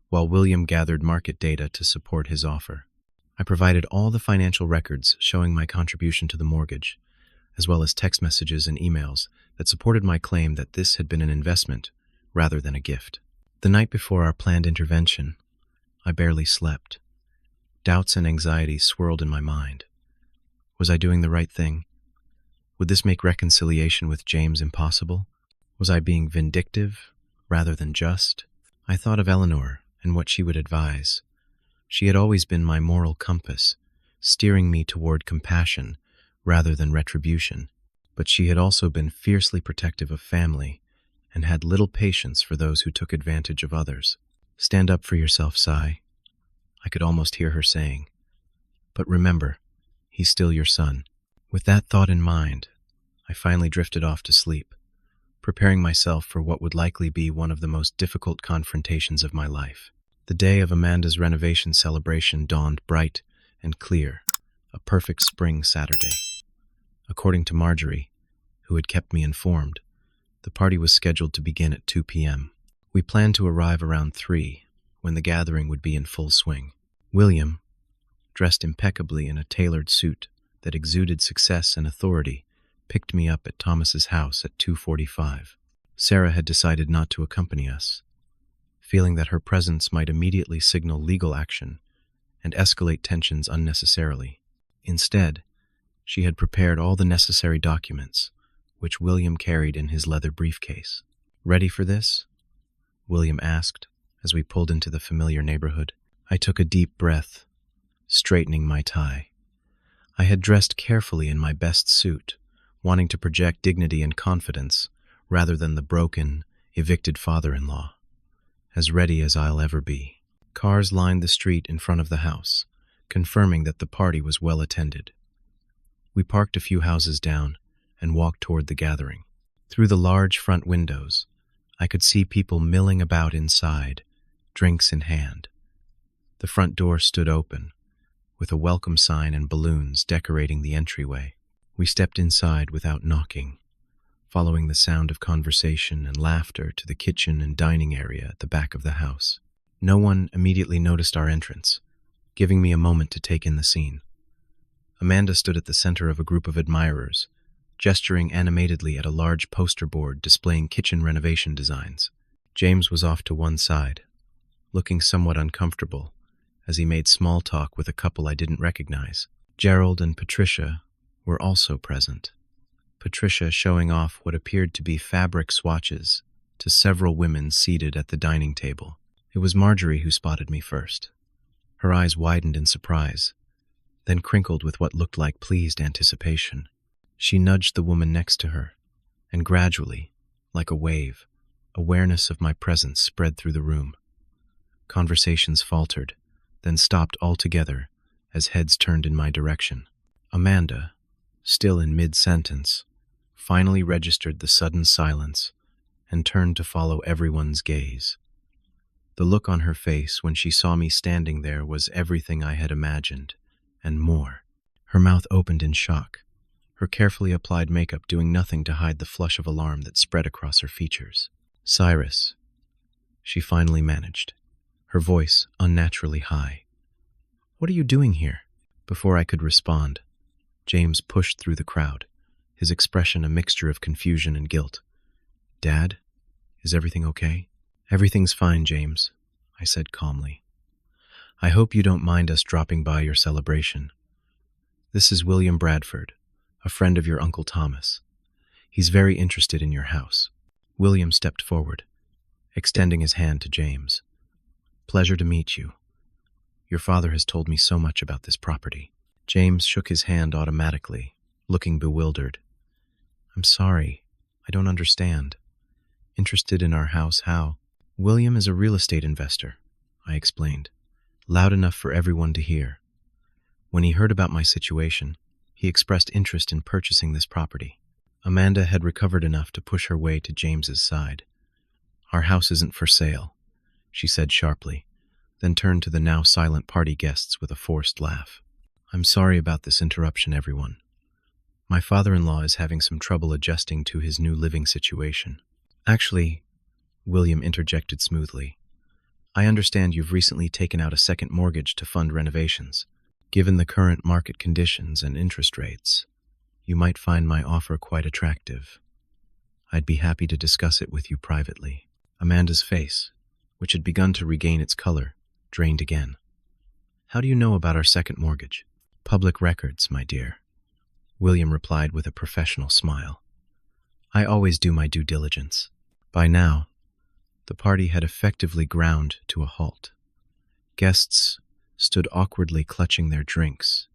while William gathered market data to support his offer. I provided all the financial records showing my contribution to the mortgage, as well as text messages and emails that supported my claim that this had been an investment rather than a gift. The night before our planned intervention, I barely slept. Doubts and anxieties swirled in my mind. Was I doing the right thing? Would this make reconciliation with James impossible? Was I being vindictive rather than just? I thought of Eleanor and what she would advise. She had always been my moral compass, steering me toward compassion rather than retribution. But she had also been fiercely protective of family and had little patience for those who took advantage of others. "Stand up for yourself, Cy," I could almost hear her saying. "But remember, he's still your son." With that thought in mind, I finally drifted off to sleep, preparing myself for what would likely be one of the most difficult confrontations of my life. The day of Amanda's renovation celebration dawned bright and clear, a perfect spring Saturday. According to Marjorie, who had kept me informed, the party was scheduled to begin at 2 p.m. We planned to arrive around 3, when the gathering would be in full swing. William, dressed impeccably in a tailored suit that exuded success and authority, picked me up at Thomas's house at 2:45. Sarah had decided not to accompany us, feeling that her presence might immediately signal legal action and escalate tensions unnecessarily. Instead, She had prepared all the necessary documents, which William carried in his leather briefcase. "Ready for this?" William asked as we pulled into the familiar neighborhood. I took a deep breath, straightening my tie. I had dressed carefully in my best suit, wanting to project dignity and confidence rather than the broken, evicted father-in-law. As ready as I'll ever be. Cars lined the street in front of the house, confirming that the party was well attended. We parked a few houses down and walked toward the gathering. Through the large front windows, I could see people milling about inside, drinks in hand. The front door stood open, with a welcome sign and balloons decorating the entryway. We stepped inside without knocking, following the sound of conversation and laughter to the kitchen and dining area at the back of the house. No one immediately noticed our entrance, giving me a moment to take in the scene. Amanda stood at the center of a group of admirers, gesturing animatedly at a large poster board displaying kitchen renovation designs. James was off to one side, looking somewhat uncomfortable as he made small talk with a couple I didn't recognize. Gerald and Patricia were also present. Patricia showing off what appeared to be fabric swatches to several women seated at the dining table. It was Marjorie who spotted me first. Her eyes widened in surprise, then crinkled with what looked like pleased anticipation. She nudged the woman next to her, and gradually, like a wave, awareness of my presence spread through the room. Conversations faltered, then stopped altogether as heads turned in my direction. Amanda, still in mid-sentence, finally registered the sudden silence and turned to follow everyone's gaze. The look on her face when she saw me standing there was everything I had imagined, and more. Her mouth opened in shock, her carefully applied makeup doing nothing to hide the flush of alarm that spread across her features. "Cyrus," she finally managed, her voice unnaturally high. "What are you doing here?" Before I could respond, James pushed through the crowd, his expression a mixture of confusion and guilt. "Dad, is everything okay?" "Everything's fine, James," I said calmly. "I hope you don't mind us dropping by your celebration. This is William Bradford, a friend of your Uncle Thomas. He's very interested in your house." William stepped forward, extending his hand to James. "Pleasure to meet you. Your father has told me so much about this property." James shook his hand automatically, looking bewildered. "I'm sorry, I don't understand. Interested in our house, how?" "William is a real estate investor," I explained, loud enough for everyone to hear. "When he heard about my situation, he expressed interest in purchasing this property." Amanda had recovered enough to push her way to James's side. "Our house isn't for sale," she said sharply, then turned to the now silent party guests with a forced laugh. "I'm sorry about this interruption, everyone. My father-in-law is having some trouble adjusting to his new living situation." "Actually," William interjected smoothly, "I understand you've recently taken out a second mortgage to fund renovations. Given the current market conditions and interest rates, you might find my offer quite attractive. I'd be happy to discuss it with you privately." Amanda's face, which had begun to regain its color, drained again. "How do you know about our second mortgage?" "Public records, my dear," William replied with a professional smile. "I always do my due diligence." By now, the party had effectively ground to a halt. Guests stood awkwardly clutching their drinks,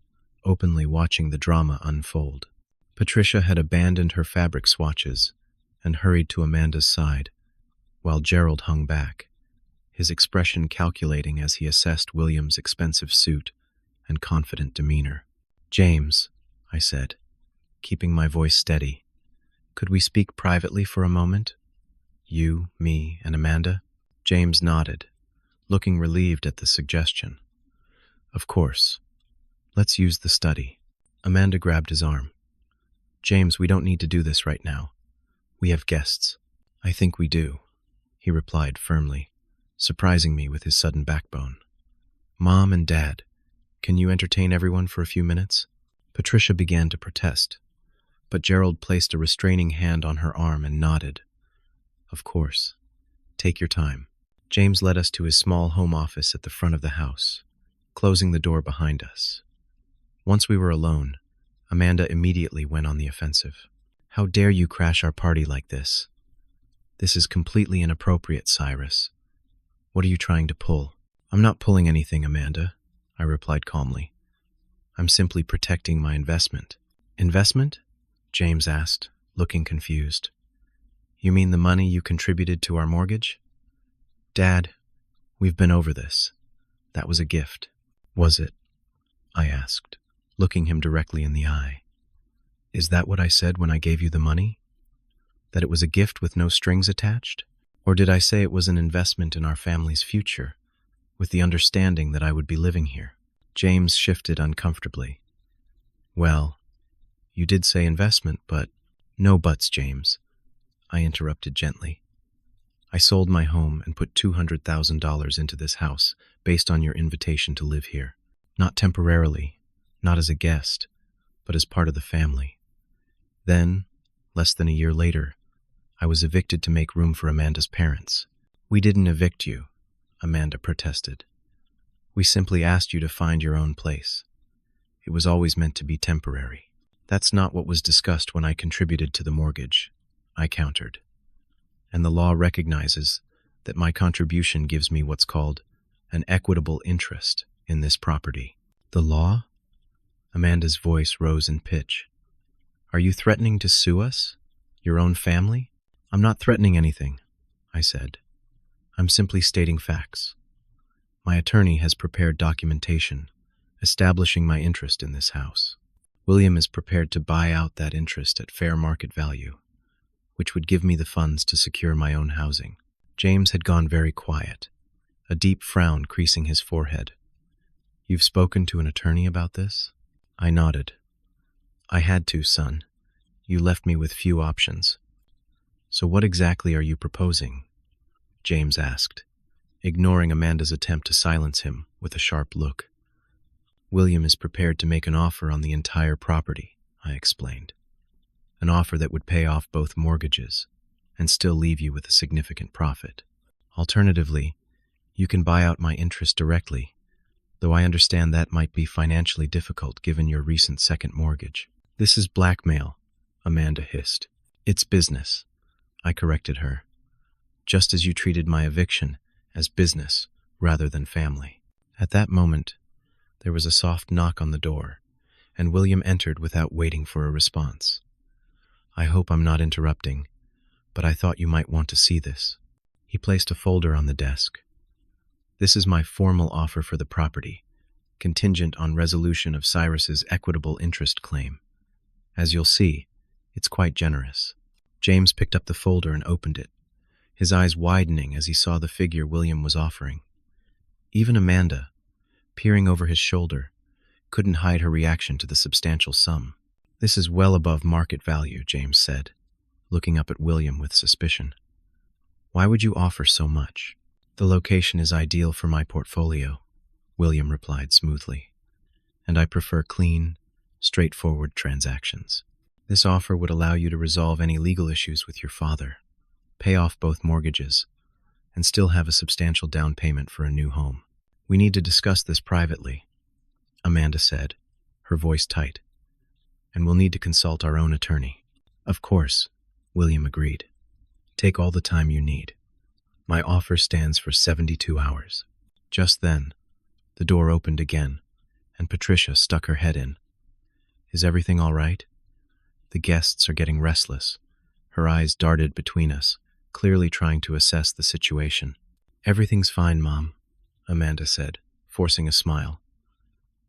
openly watching the drama unfold. Patricia had abandoned her fabric swatches and hurried to Amanda's side, while Gerald hung back, his expression calculating as he assessed William's expensive suit and confident demeanor. "James," I said, keeping my voice steady, "could we speak privately for a moment? You, me, and Amanda?" James nodded, looking relieved at the suggestion. "Of course. Let's use the study." Amanda grabbed his arm. "James, we don't need to do this right now. We have guests." "I think we do," he replied firmly, surprising me with his sudden backbone. "Mom and Dad, can you entertain everyone for a few minutes?" Patricia began to protest, but Gerald placed a restraining hand on her arm and nodded. "Of course. Take your time." James led us to his small home office at the front of the house, closing the door behind us. Once we were alone, Amanda immediately went on the offensive. How dare you crash our party like this? This is completely inappropriate, Cyrus. What are you trying to pull? I'm not pulling anything, Amanda, I replied calmly. I'm simply protecting my investment. Investment? James asked, looking confused. You mean the money you contributed to our mortgage? Dad, we've been over this. That was a gift. Was it? I asked, looking him directly in the eye. Is that what I said when I gave you the money? That it was a gift with no strings attached? Or did I say it was an investment in our family's future, with the understanding that I would be living here? James shifted uncomfortably. Well, you did say investment, but... No buts, James, I interrupted gently. I sold my home and put $200,000 into this house based on your invitation to live here. Not temporarily, not as a guest, but as part of the family. Then, less than a year later, I was evicted to make room for Amanda's parents. We didn't evict you, Amanda protested. We simply asked you to find your own place. It was always meant to be temporary. That's not what was discussed when I contributed to the mortgage, I countered. And the law recognizes that my contribution gives me what's called an equitable interest in this property. The law? Amanda's voice rose in pitch. Are you threatening to sue us? Your own family? I'm not threatening anything, I said. I'm simply stating facts. My attorney has prepared documentation establishing my interest in this house. William is prepared to buy out that interest at fair market value, which would give me the funds to secure my own housing. James had gone very quiet, a deep frown creasing his forehead. You've spoken to an attorney about this? I nodded. I had to, son. You left me with few options. So what exactly are you proposing? James asked, ignoring Amanda's attempt to silence him with a sharp look. William is prepared to make an offer on the entire property, I explained. An offer that would pay off both mortgages and still leave you with a significant profit. Alternatively, you can buy out my interest directly, though I understand that might be financially difficult given your recent second mortgage. This is blackmail, Amanda hissed. It's business, I corrected her, just as you treated my eviction as business rather than family. At that moment, there was a soft knock on the door, and William entered without waiting for a response. I hope I'm not interrupting, but I thought you might want to see this. He placed a folder on the desk. This is my formal offer for the property, contingent on resolution of Cyrus's equitable interest claim. As you'll see, it's quite generous. James picked up the folder and opened it, his eyes widening as he saw the figure William was offering. Even Amanda, peering over his shoulder, couldn't hide her reaction to the substantial sum. This is well above market value, James said, looking up at William with suspicion. Why would you offer so much? The location is ideal for my portfolio, William replied smoothly, and I prefer clean, straightforward transactions. This offer would allow you to resolve any legal issues with your father, pay off both mortgages, and still have a substantial down payment for a new home. We need to discuss this privately, Amanda said, her voice tight, and we'll need to consult our own attorney. Of course, William agreed. Take all the time you need. My offer stands for 72 hours. Just then, the door opened again, and Patricia stuck her head in. Is everything all right? The guests are getting restless. Her eyes darted between us, clearly trying to assess the situation. Everything's fine, Mom, Amanda said, forcing a smile.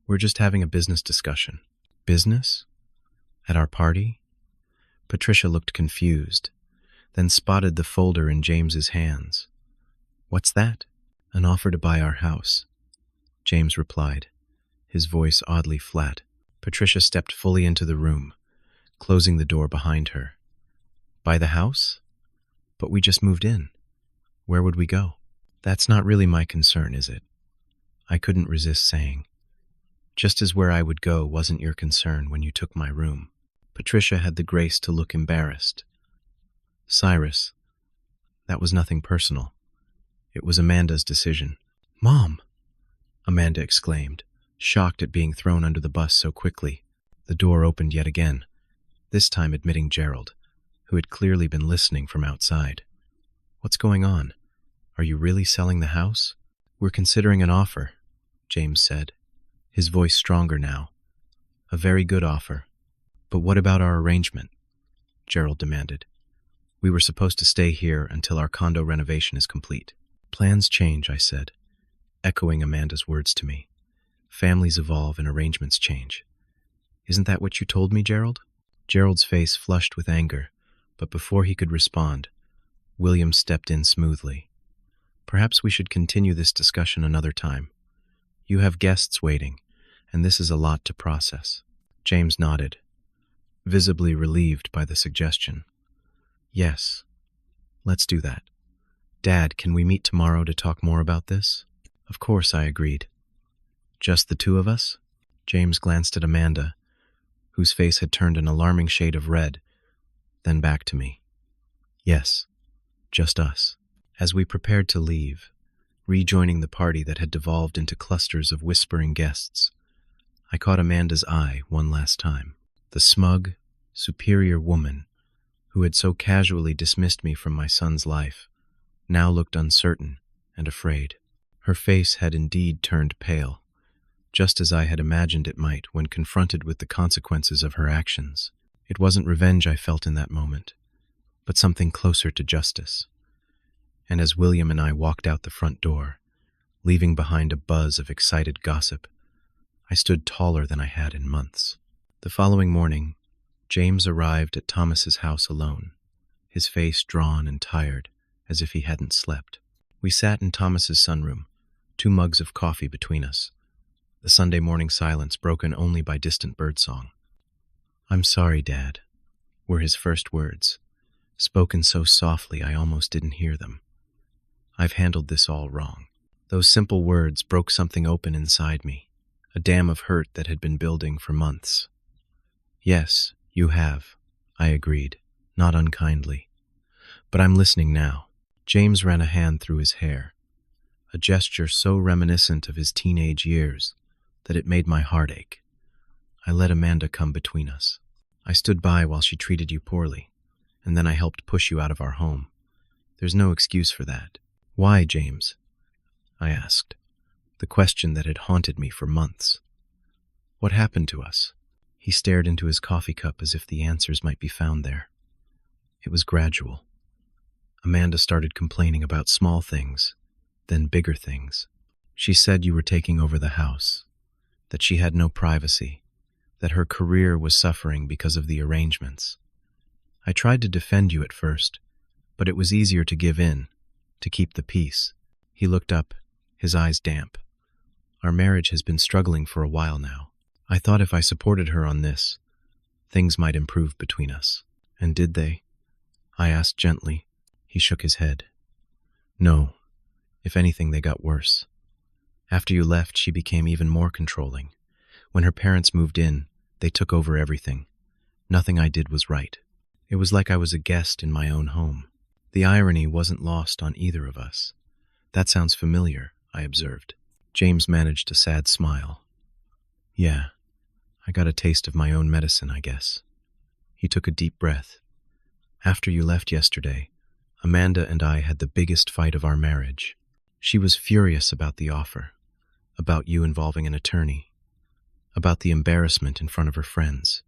We're just having a business discussion. Business? At our party? Patricia looked confused, then spotted the folder in James's hands. What's that? An offer to buy our house, James replied, his voice oddly flat. Patricia stepped fully into the room, closing the door behind her. Buy the house? But we just moved in. Where would we go? That's not really my concern, is it? I couldn't resist saying. Just as where I would go wasn't your concern when you took my room. Patricia had the grace to look embarrassed. Cyrus, that was nothing personal. It was Amanda's decision. Mom! Amanda exclaimed, shocked at being thrown under the bus so quickly. The door opened yet again, this time admitting Gerald, who had clearly been listening from outside. "What's going on? Are you really selling the house?" "We're considering an offer," James said, his voice stronger now. "A very good offer." "But what about our arrangement?" Gerald demanded. "We were supposed to stay here until our condo renovation is complete." "Plans change," I said, echoing Amanda's words to me. "Families evolve and arrangements change. Isn't that what you told me, Gerald?" Gerald's face flushed with anger, but before he could respond, William stepped in smoothly. "Perhaps we should continue this discussion another time. You have guests waiting, and this is a lot to process." James nodded, visibly relieved by the suggestion. "Yes, let's do that. Dad, can we meet tomorrow to talk more about this?" "Of course," I agreed. "Just the two of us?" James glanced at Amanda, whose face had turned an alarming shade of red, then back to me. "Yes, just us." As we prepared to leave, rejoining the party that had devolved into clusters of whispering guests, I caught Amanda's eye one last time. The smug, superior woman who had so casually dismissed me from my son's life now looked uncertain and afraid. Her face had indeed turned pale, just as I had imagined it might when confronted with the consequences of her actions. It wasn't revenge I felt in that moment, but something closer to justice. And as William and I walked out the front door, leaving behind a buzz of excited gossip, I stood taller than I had in months. The following morning, James arrived at Thomas's house alone, his face drawn and tired, as if he hadn't slept. We sat in Thomas's sunroom, 2 mugs of coffee between us, the Sunday morning silence broken only by distant birdsong. "I'm sorry, Dad," were his first words, spoken so softly I almost didn't hear them. "I've handled this all wrong." Those simple words broke something open inside me, a dam of hurt that had been building for months. "Yes, you have," I agreed, not unkindly. "But I'm listening now." James ran a hand through his hair, a gesture so reminiscent of his teenage years that it made my heart ache. "I let Amanda come between us. I stood by while she treated you poorly, and then I helped push you out of our home. There's no excuse for that." "Why, James?" I asked, the question that had haunted me for months. "What happened to us?" He stared into his coffee cup as if the answers might be found there. It was gradual. Amanda started complaining about small things, then bigger things. She said you were taking over the house, that she had no privacy, that her career was suffering because of the arrangements. I tried to defend you at first, but it was easier to give in, to keep the peace. He looked up, his eyes damp. "Our marriage has been struggling for a while now. I thought if I supported her on this, things might improve between us." "And did they?" I asked gently. He shook his head. "No. If anything, they got worse. After you left, she became even more controlling. When her parents moved in, they took over everything. Nothing I did was right. It was like I was a guest in my own home." The irony wasn't lost on either of us. "That sounds familiar," I observed. James managed a sad smile. "Yeah, I got a taste of my own medicine, I guess." He took a deep breath. "After you left yesterday, Amanda and I had the biggest fight of our marriage. She was furious about the offer, about you involving an attorney, about the embarrassment in front of her friends.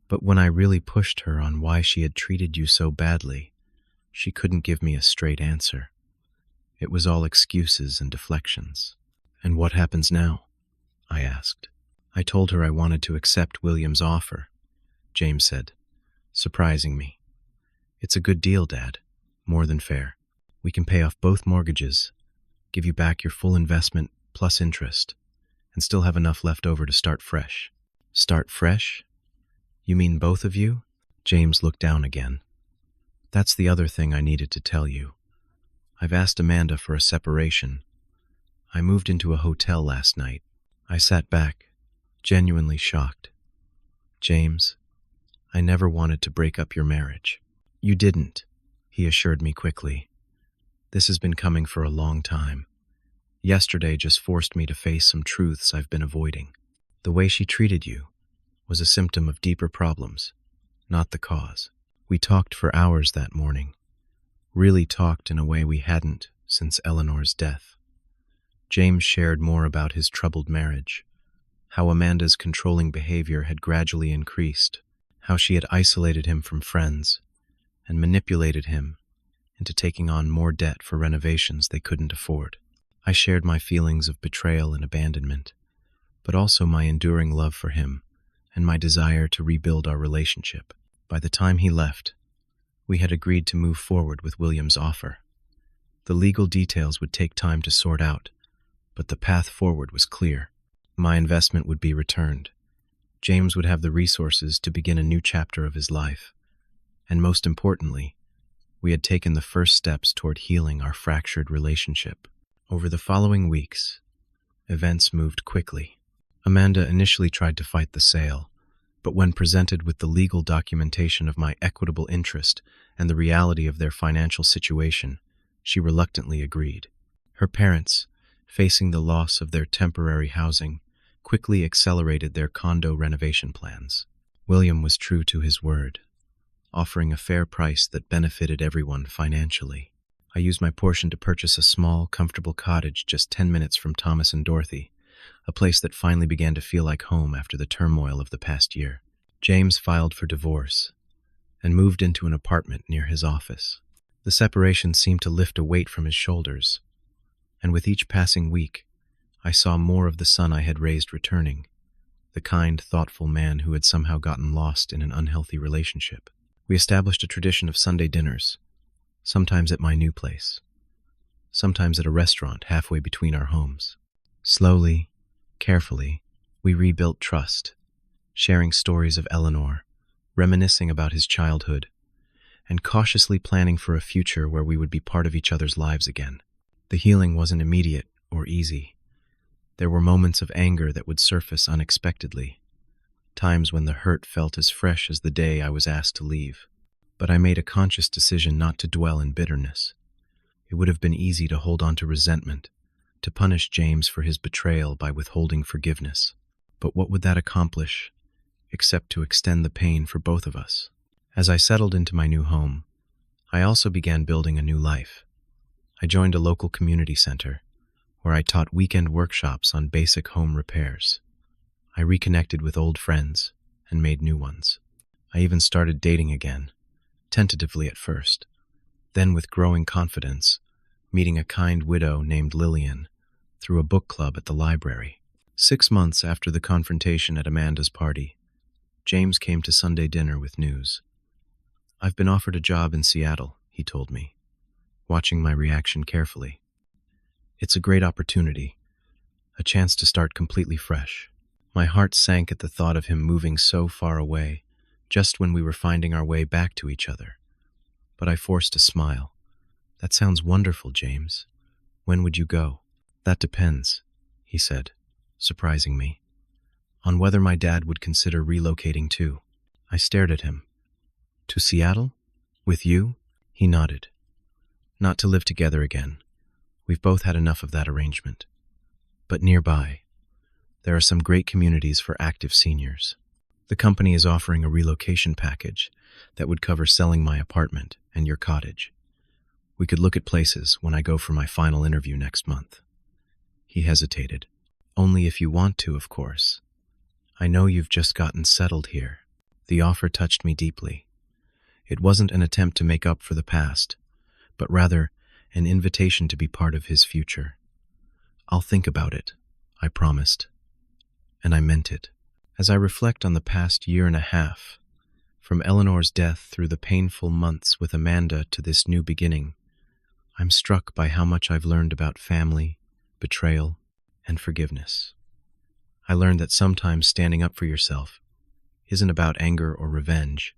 But when I really pushed her on why she had treated you so badly, she couldn't give me a straight answer. It was all excuses and deflections." "And what happens now?" I asked. "I told her I wanted to accept William's offer," James said, surprising me. "It's a good deal, Dad. More than fair. We can pay off both mortgages, give you back your full investment plus interest, and still have enough left over to start fresh." "Start fresh? You mean both of you?" James looked down again. "That's the other thing I needed to tell you. I've asked Amanda for a separation. I moved into a hotel last night." I sat back, genuinely shocked. "James, I never wanted to break up your marriage." "You didn't," he assured me quickly. "This has been coming for a long time. Yesterday just forced me to face some truths I've been avoiding. The way she treated you, was a symptom of deeper problems, not the cause. We talked for hours that morning, really talked in a way we hadn't since Eleanor's death. James shared more about his troubled marriage, how Amanda's controlling behavior had gradually increased, how she had isolated him from friends and manipulated him into taking on more debt for renovations they couldn't afford. I shared my feelings of betrayal and abandonment, but also my enduring love for him and my desire to rebuild our relationship. By the time he left, we had agreed to move forward with William's offer. The legal details would take time to sort out, but the path forward was clear. My investment would be returned. James would have the resources to begin a new chapter of his life. And most importantly, we had taken the first steps toward healing our fractured relationship. Over the following weeks, events moved quickly. Amanda initially tried to fight the sale, but when presented with the legal documentation of my equitable interest and the reality of their financial situation, she reluctantly agreed. Her parents, facing the loss of their temporary housing, quickly accelerated their condo renovation plans. William was true to his word, offering a fair price that benefited everyone financially. I used my portion to purchase a small, comfortable cottage just 10 minutes from Thomas and Dorothy, a place that finally began to feel like home after the turmoil of the past year. James filed for divorce and moved into an apartment near his office. The separation seemed to lift a weight from his shoulders, and with each passing week, I saw more of the son I had raised returning, the kind, thoughtful man who had somehow gotten lost in an unhealthy relationship. We established a tradition of Sunday dinners, sometimes at my new place, sometimes at a restaurant halfway between our homes. Slowly, carefully, we rebuilt trust, sharing stories of Eleanor, reminiscing about his childhood, and cautiously planning for a future where we would be part of each other's lives again. The healing wasn't immediate or easy. There were moments of anger that would surface unexpectedly, times when the hurt felt as fresh as the day I was asked to leave. But I made a conscious decision not to dwell in bitterness. It would have been easy to hold on to resentment, to punish James for his betrayal by withholding forgiveness. But what would that accomplish, except to extend the pain for both of us? As I settled into my new home, I also began building a new life. I joined a local community center, where I taught weekend workshops on basic home repairs. I reconnected with old friends and made new ones. I even started dating again, tentatively at first, then with growing confidence, meeting a kind widow named Lillian through a book club at the library. 6 months after the confrontation at Amanda's party, James came to Sunday dinner with news. "I've been offered a job in Seattle," he told me, watching my reaction carefully. "It's a great opportunity, a chance to start completely fresh." My heart sank at the thought of him moving so far away, just when we were finding our way back to each other. But I forced a smile. "That sounds wonderful, James. When would you go?" "That depends," he said, surprising me, "on whether my dad would consider relocating too." I stared at him. "To Seattle? With you?" He nodded. "Not to live together again. We've both had enough of that arrangement. But nearby, there are some great communities for active seniors. The company is offering a relocation package that would cover selling my apartment and your cottage. We could look at places when I go for my final interview next month." He hesitated. "Only if you want to, of course. I know you've just gotten settled here." The offer touched me deeply. It wasn't an attempt to make up for the past, but rather an invitation to be part of his future. "I'll think about it," I promised. And I meant it. As I reflect on the past year and a half, from Eleanor's death through the painful months with Amanda to this new beginning, I'm struck by how much I've learned about family, betrayal, and forgiveness. I learned that sometimes standing up for yourself isn't about anger or revenge,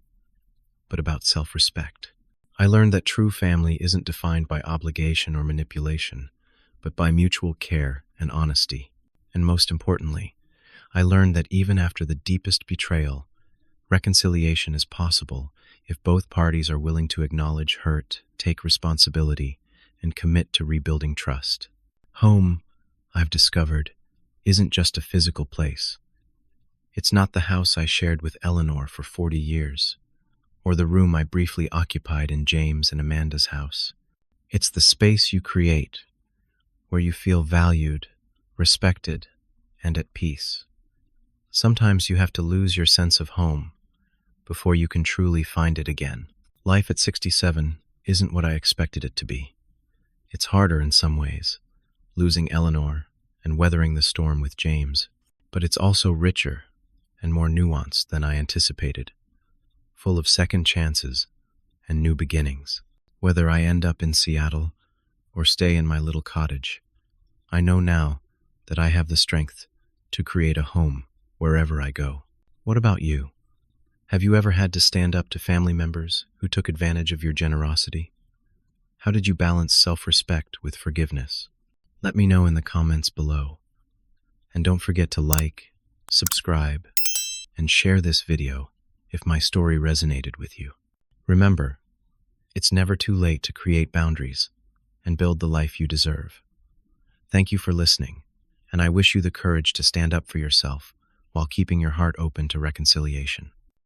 but about self-respect. I learned that true family isn't defined by obligation or manipulation, but by mutual care and honesty. And most importantly, I learned that even after the deepest betrayal, reconciliation is possible if both parties are willing to acknowledge hurt, take responsibility, and commit to rebuilding trust. Home, I've discovered, isn't just a physical place. It's not the house I shared with Eleanor for 40 years, or the room I briefly occupied in James and Amanda's house. It's the space you create, where you feel valued, respected, and at peace. Sometimes you have to lose your sense of home before you can truly find it again. Life at 67 isn't what I expected it to be. It's harder in some ways, losing Eleanor and weathering the storm with James, but it's also richer and more nuanced than I anticipated, full of second chances and new beginnings. Whether I end up in Seattle or stay in my little cottage, I know now that I have the strength to create a home wherever I go. What about you? Have you ever had to stand up to family members who took advantage of your generosity? How did you balance self-respect with forgiveness? Let me know in the comments below. And don't forget to like, subscribe, and share this video if my story resonated with you. Remember, it's never too late to create boundaries and build the life you deserve. Thank you for listening, and I wish you the courage to stand up for yourself while keeping your heart open to reconciliation.